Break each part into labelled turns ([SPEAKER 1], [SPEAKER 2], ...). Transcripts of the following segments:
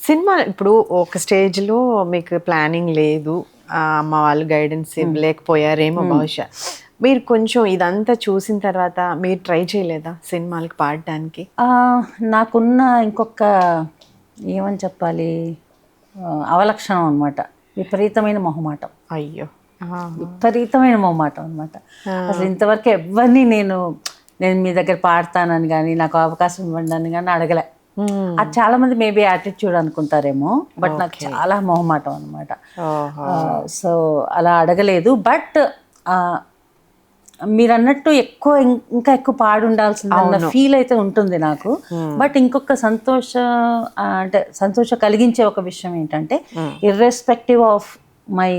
[SPEAKER 1] Cinema ఇప్పుడు ఒక స్టేజ్లో మీకు ప్లానింగ్ లేదు, అమ్మ వాళ్ళు గైడెన్స్ ఇవ్వలేకపోయారేమో బహుశా. మీరు కొంచెం ఇదంతా చూసిన తర్వాత మీరు ట్రై చేయలేదా సినిమాలకు పాడడానికి?
[SPEAKER 2] నాకున్న ఇంకొక ఏమని చెప్పాలి, అవలక్షణం అనమాట, విపరీతమైన మొహమాటం.
[SPEAKER 1] అయ్యో,
[SPEAKER 2] విపరీతమైన మొహమాటం అనమాట. అసలు ఇంతవరకు ఎవరిని నేను మీ దగ్గర పాడతానని కానీ నాకు అవకాశం ఇవ్వండి అని కానీ అడగలే. అది చాలా మంది మేబీ యాటిట్యూడ్ అనుకుంటారేమో, బట్ నాకు చాలా మొహమాటం అనమాట. సో అలా అడగలేదు. బట్ మీరు అన్నట్టు ఇంకా ఎక్కువ పాడి ఉండాల్సిందన్న ఫీల్ అయితే ఉంటుంది నాకు. బట్ ఇంకొక సంతోష కలిగించే ఒక విషయం ఏంటంటే, irrespective of my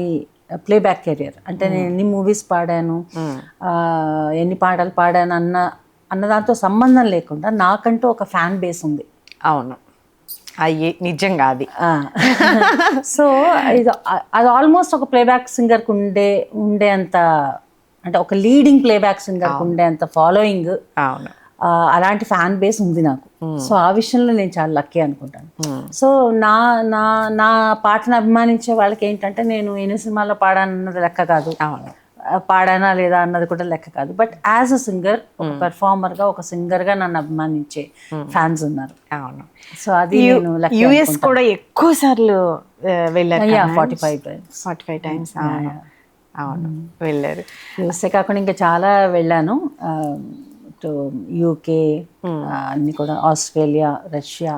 [SPEAKER 2] playback career, అంటే నేను ఎన్ని మూవీస్ పాడాను, ఎన్ని పాటలు పాడాను అన్న దాంతో సంబంధం లేకుండా నాకంటూ ఒక ఫ్యాన్ బేస్ ఉంది.
[SPEAKER 1] అవును, అయ్యి నిజంగా అది.
[SPEAKER 2] సో అది ఆల్మోస్ట్ ఒక ప్లేబ్యాక్ సింగర్కి ఉండే అంత, అంటే ఒక లీడింగ్ ప్లేబ్యాక్ సింగర్కి ఉండే అంత ఫాలోయింగ్,
[SPEAKER 1] అవును,
[SPEAKER 2] అలాంటి ఫ్యాన్ బేస్ ఉంది నాకు. సో ఆ విషయంలో నేను చాలా లక్కీ అనుకుంటాను. సో నా పాటను అభిమానించే వాళ్ళకి ఏంటంటే, నేను ఎన్ని సినిమాల్లో పాడానన్నది లెక్క కాదు, పాడానా లేదా అన్నది కూడా లెక్క కాదు. బట్ యాజ్ అ సింగర్, ఒక పెర్ఫార్మర్గా, ఒక సింగర్గా నన్ను అభిమానించే ఫ్యాన్స్ ఉన్నారు.
[SPEAKER 1] అవును.
[SPEAKER 2] సో అది నేను
[SPEAKER 1] యుఎస్ కూడా ఎక్కువ సార్లు వెళ్ళారు.
[SPEAKER 2] 45
[SPEAKER 1] times. అవును, వెళ్ళారు.
[SPEAKER 2] యుఎస్ఏ కాకుండా ఇంకా చాలా వెళ్ళాను. యూకే, అన్ని కూడా, ఆస్ట్రేలియా, రష్యా,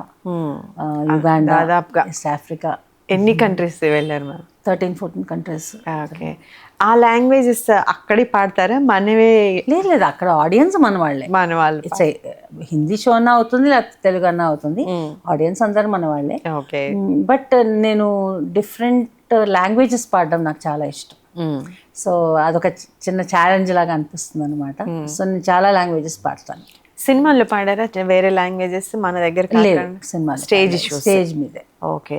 [SPEAKER 2] యుగాండా,
[SPEAKER 1] దాదాపుగా
[SPEAKER 2] వెస్ట్ ఆఫ్రికా.
[SPEAKER 1] ఎన్ని కంట్రీస్ వెళ్ళారు మ్యామ్?
[SPEAKER 2] 13-14 కంట్రీస్.
[SPEAKER 1] ఓకే. ఆ లాంగ్వేజెస్ అక్కడే పాడతారా? మనవే?
[SPEAKER 2] లేదు, అక్కడ ఆడియన్స్ మన వాళ్ళు. హిందీ షో అన్నా అవుతుంది, లేకపోతే తెలుగు అన్నా అవుతుంది, ఆడియన్స్ అందరు మన వాళ్ళే.
[SPEAKER 1] ఓకే.
[SPEAKER 2] బట్ నేను డిఫరెంట్ లాంగ్వేజెస్ పాడడం నాకు చాలా ఇష్టం. సో అదొక చిన్న ఛాలెంజ్ లాగా అనిపిస్తుంది అనమాట. సో నేను చాలా లాంగ్వేజెస్ పాడతాను.
[SPEAKER 1] సినిమాల్లో పాడారా వేరే లాంగ్వేజెస్? మన దగ్గర
[SPEAKER 2] సినిమా స్టేజ్ మీదే.
[SPEAKER 1] ఓకే.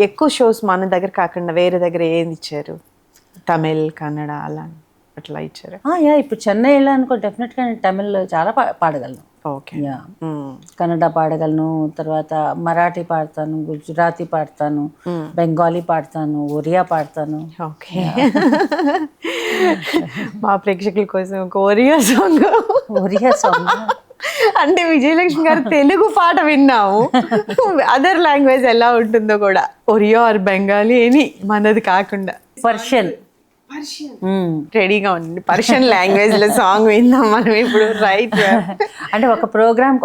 [SPEAKER 1] ఎక్కువ షోస్ మన దగ్గర కాకుండా వేరే దగ్గర ఏది ఇచ్చారు? తమిళ్, కన్నడ అలా అట్లా ఇచ్చారు?
[SPEAKER 2] ఇప్పుడు చెన్నై వెళ్ళానుకో, డెఫినెట్గా నేను తమిళ్ చాలా పాడగలను.
[SPEAKER 1] ఓకే.
[SPEAKER 2] కన్నడ పాడగలను, తర్వాత మరాఠీ పాడతాను, గుజరాతీ పాడతాను, బెంగాలీ పాడతాను, ఒరియా పాడతాను.
[SPEAKER 1] ఓకే. మా ప్రేక్షకుల కోసం ఒక ఒరియా సాంగ్ అంటే విజయలక్ష్మి గారు తెలుగు పాట విన్నాము, అదర్ లాంగ్వేజ్ ఎలా ఉంటుందో కూడా, ఒరియా ఆర్ బెంగాలీ ఎనీ, మనది కాకుండా
[SPEAKER 2] పర్షియన్
[SPEAKER 1] రెడీగా ఉండండి. పర్షియన్ లాంగ్వేజ్ లో సాంగ్ విందాం మనం ఇప్పుడు. రైట్.
[SPEAKER 2] అంటే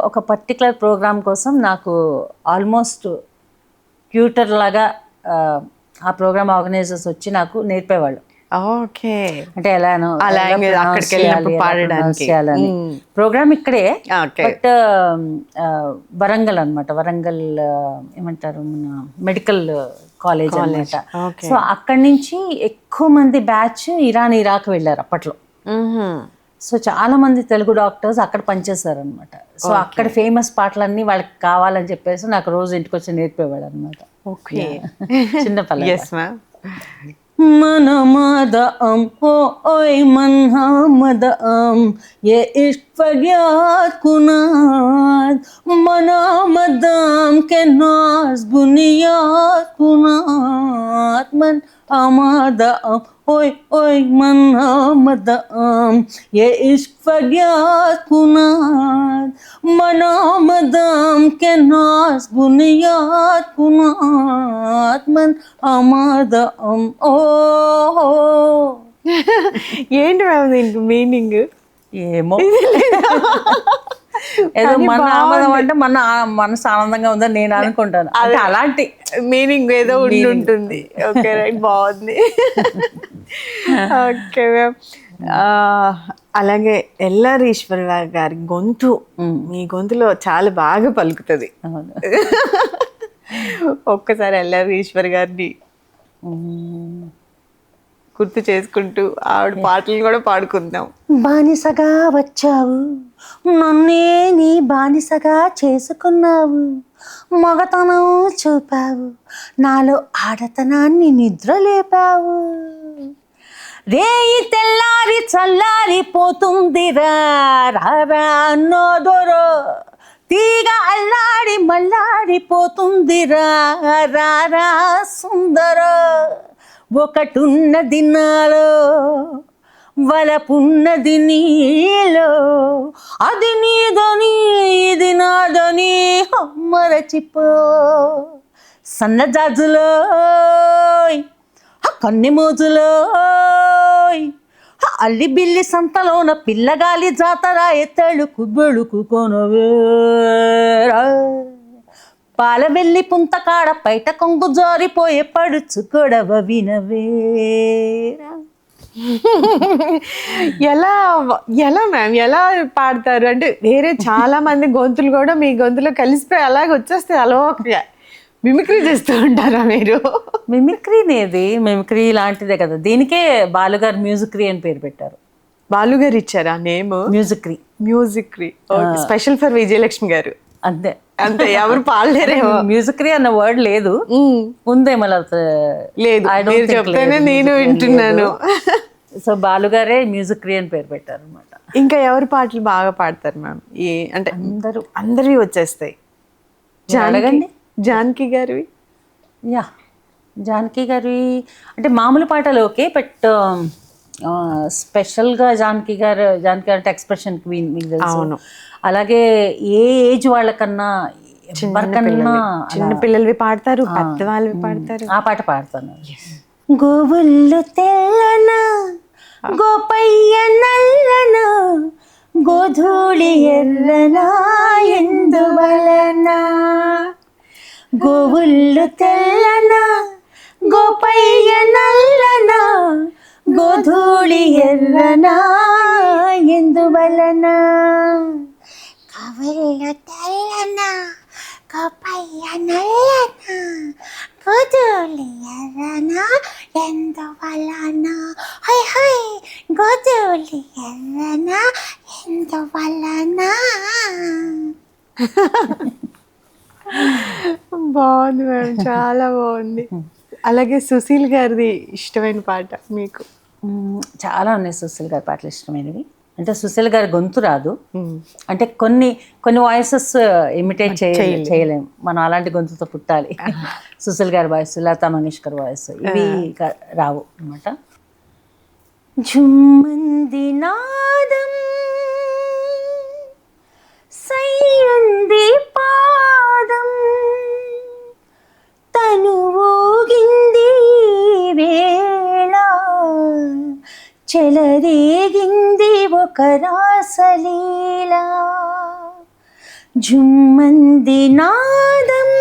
[SPEAKER 2] ఒక పర్టికులర్ ప్రోగ్రామ్ కోసం నాకు ఆల్మోస్ట్ ట్యూటర్ లాగా ఆ ప్రోగ్రామ్ ఆర్గనైజర్స్ వచ్చి నాకు నేర్పేవాళ్ళు.
[SPEAKER 1] ఓకే.
[SPEAKER 2] అంటే ఎలానో
[SPEAKER 1] అక్కడికి వెళ్ళినప్పుడు పాడడానికి.
[SPEAKER 2] ప్రోగ్రామ్ ఇక్కడే, బట్ వరంగల్ అనమాట. వరంగల్ ఏమంటారు, మన మెడికల్ కాలేజ్ అనమాట. సో అక్కడి నుంచి ఎక్కువ మంది బ్యాచ్ ఇరాక్ వెళ్ళారు అప్పట్లో. సో చాలా మంది తెలుగు డాక్టర్స్ అక్కడ పనిచేశారు అనమాట. సో అక్కడ ఫేమస్ పాటలన్నీ వాళ్ళకి కావాలని చెప్పేసి నాకు రోజు ఇంటికి వచ్చి నేర్పేవాడు అనమాట.
[SPEAKER 1] ఓకే.
[SPEAKER 2] చిన్నపల్లి.
[SPEAKER 3] मन मदम ओय मन मदम ये इश्क फरियाद कुनाद मना मदम के नाज बुनियाद कुनाद मन अमदम ओय ओय मन मदम ये इश्क फरियाद कुनाद मना मदम के नाज बुनियाद कुनाद मन अमदम ओ.
[SPEAKER 1] ఏంటి మ్యామ్ దీనికి మీనింగ్?
[SPEAKER 2] ఏమో, ఏదో మన ఆనందం అంటే మన మనసు ఆనందంగా ఉందని నేను అనుకుంటాను. అంటే అలాంటి
[SPEAKER 1] మీనింగ్ ఏదో ఉంటుంది. ఓకే, రైట్, బాగుంది. Okay ma'am. అలాగే ఎల్ఆర్ ఈశ్వరరావు గారి గొంతు మీ గొంతులో చాలా బాగా పలుకుతుంది. ఒక్కసారి ఎల్ఆర్ ఈశ్వర్ గారిని గుర్తు చేసుకుంటూ ఆవిడ పాటలు కూడా పాడుకుందాం.
[SPEAKER 3] బానిసగా వచ్చావు, నన్నే నీ బానిసగా చేసుకున్నావు, మగతనం చూపావు, నాలో ఆడతనాన్ని నిద్రలేపావు. రేయి తెల్లారి చల్లారిపోతుందిరా, రారా అన్నోదొరో
[SPEAKER 2] తీగ అల్లాడి మల్లాడిపోతుంది రా సుందర, ఒకటున్నది నాలో వలపున్నది నీలో, అది నీదని ఇది నాదని మరచిపో. సన్నజాజులో కన్నె మోజులో అల్లి బిల్లి సంతలోన పిల్లగాలి జాతర ఎత్తడుకు బెడుకు కొనవేరా, పాల వెళ్ళి పుంతకాడ పైట కొంగు జారిపోయే పడుచు కొడవ వినవేరా.
[SPEAKER 1] ఎలా ఎలా మ్యామ్ ఎలా పాడతారు అంటే వేరే చాలా మంది గొంతులు కూడా మీ గొంతులో కలిసిపోయి అలాగే వచ్చేస్తాయి, అలవాటుగా మిమిక్రీ చేస్తూ ఉంటారా మీరు?
[SPEAKER 2] మిమిక్రీ లాంటిదే కదా, దీనికే బాలుగారు మ్యూజిక్రీ అని పేరు పెట్టారు.
[SPEAKER 1] బాలుగారు ఇచ్చారా నేమ్? మ్యూజిక్రీ స్పెషల్ ఫర్ విజయలక్ష్మి గారు.
[SPEAKER 2] అంతే
[SPEAKER 1] అంతే, ఎవరు పాడలేరేమో.
[SPEAKER 2] మ్యూజిక్రీ అన్న వర్డ్ లేదు, ఉందేమో
[SPEAKER 1] లేదు, మీరు చెప్తేనే నేను వింటున్నాను.
[SPEAKER 2] సో బాలుగారే మ్యూజిక్రీ అని పేరు పెట్టారు అనమాట.
[SPEAKER 1] ఇంకా ఎవరి పాటలు బాగా పాడతారు మ్యామ్? అంటే అందరివి వచ్చేస్తాయి.
[SPEAKER 2] అడగండి.
[SPEAKER 1] జానకి గారివి?
[SPEAKER 2] జానకి గారివి అంటే మామూలు పాటలు ఓకే, బట్ స్పెషల్గా జానకి గారు అంటే ఎక్స్ప్రెషన్ క్వీన్ మీకు తెలుసు. అలాగే ఏ ఏజ్ వాళ్ళకన్నా
[SPEAKER 1] చిన్న పిల్లలవి పాడతారు, పెద్ద వాళ్ళవి పాడతారు.
[SPEAKER 2] ఆ పాట పాడతాను.
[SPEAKER 3] గోవుళ్ళు తెల్లన గోపయ్య నల్లన గోధూళి ఎర్రన ఎందువలన, గోవుళ్ళు తెల్లన గోపయ్య నల్లన గోధూళి ఎర్రన ఎందువలన, గోవుళ్ళు తెల్లన గోపయ్య నల్లన గోధూళి ఎర్రన ఎందువలన, హై హై గోధూళి ఎర్రన ఎందువలన.
[SPEAKER 1] బాగుంది మ్యామ్, చాలా బాగుంది. అలాగే సుశీల్ గారిది ఇష్టమైన పాట మీకు?
[SPEAKER 2] చాలా ఉన్నాయి సుశీల్ గారి పాటలు ఇష్టమైనవి. అంటే సుశీల్ గారి గొంతు రాదు, అంటే కొన్ని వాయిసెస్ ఇమిటేట్ చేయలేము మనం, అలాంటి గొంతుతో పుట్టాలి. సుశీల్ గారి వాయిస్, లతా మంగేష్కర్ వాయిస్ ఇవి రావు అనమాట.
[SPEAKER 3] జుమ్మంది నాదం సయ్యంది పాదం తను ఊగింది వేళ చెలరేగింది ఒక రాసలీల, జుమ్మంది నాదం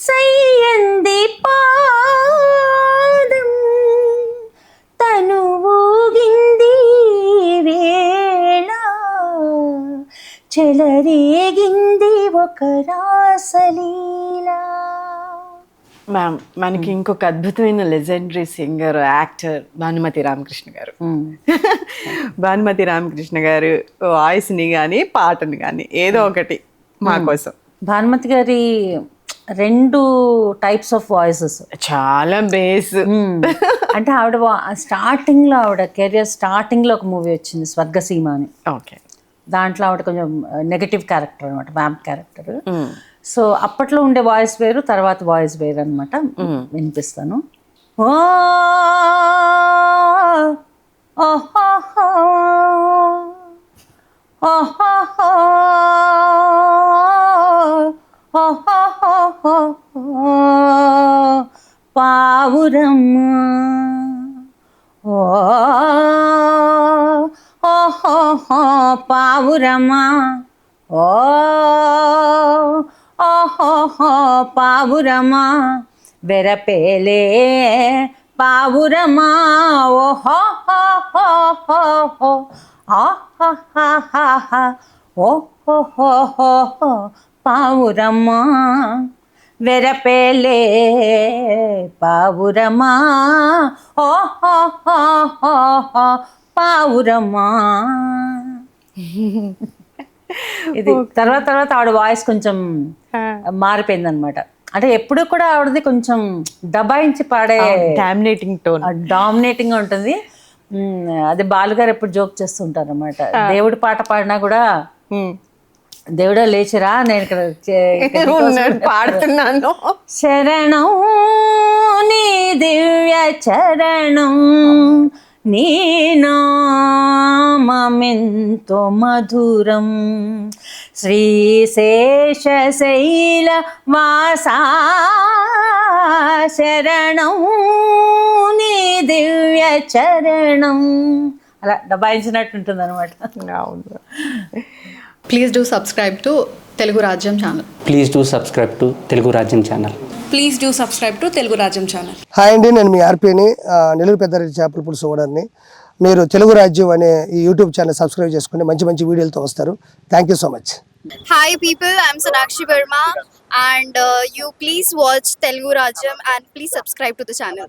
[SPEAKER 3] సయ్యంది పాదం తను ఊగింది వేళ చెలరేగింది ఒక రాసలీల.
[SPEAKER 1] మ్యామ్ మనకి ఇంకొక అద్భుతమైన legendary singer, actor Bhanumathi Ramakrishna గారు. భానుమతి రామకృష్ణ గారు వాయిస్ని కానీ పాటని కానీ ఏదో ఒకటి మా కోసం.
[SPEAKER 2] భానుమతి గారి 2 టైప్స్ ఆఫ్ వాయిసెస్,
[SPEAKER 1] చాలా బేస్.
[SPEAKER 2] అంటే ఆవిడ స్టార్టింగ్లో, ఆవిడ కెరియర్ స్టార్టింగ్లో ఒక మూవీ వచ్చింది స్వర్గసీమ అని.
[SPEAKER 1] ఓకే,
[SPEAKER 2] దాంట్లో ఆవిడ కొంచెం నెగటివ్ క్యారెక్టర్ అనమాట, వ్యాంప్ క్యారెక్టర్. సో అప్పట్లో ఉండే వాయిస్ వేరు, తర్వాత వాయిస్ వేరు అనమాట. వినిపిస్తాను. ఓ పావురమ్మ పావురమ్మ పావురమా వెరపేలే పావురమా ఓహో ఓహో పావురమా వెరపేలే పావురమా ఓహో పావురమా. ఇది తర్వాత ఆవిడ వాయిస్ కొంచెం మారిపోయింది అనమాట. అంటే ఎప్పుడు కూడా ఆవిడది కొంచెం దబాయించి పాడే డామినేటింగ్ గా ఉంటుంది. అదే బాలుగారు ఎప్పుడు జోక్ చేస్తుంటారు అనమాట. దేవుడి పాట పాడినా కూడా దేవుడా లేచిరా, నేను ఇక్కడ
[SPEAKER 1] ఉన్నాడు, పాడుతున్నాను.
[SPEAKER 3] శరణం నీ దివ్య చరణం, నీ నామమెంతో మధురం, శ్రీశేషశైల వాసా శరణం నీ దివ్య చరణం.
[SPEAKER 2] అలా దబాయించినట్టు ఉంటుంది అనమాట.
[SPEAKER 1] అవును.
[SPEAKER 4] Please do subscribe to Telugu Rajyam channel.
[SPEAKER 5] Please do subscribe to Telugu Rajyam channel.
[SPEAKER 4] Please do subscribe to Telugu Rajyam channel.
[SPEAKER 6] Hi అండి, నేను మీ ఆర్పీని, నెల్లూరు పెద్దారెడ్డి చేపల పులుసు ఓనర్ని. మీరు తెలుగు రాజ్యం అనే ఈ యూట్యూబ్ ఛానల్ సబ్స్క్రైబ్ చేసుకుని మంచి మంచి వీడియోలతో వస్తారు. Thank you so much.
[SPEAKER 7] Hi people, I'm Sonakshi Verma and you please watch Telugu Rajyam and please subscribe to the channel.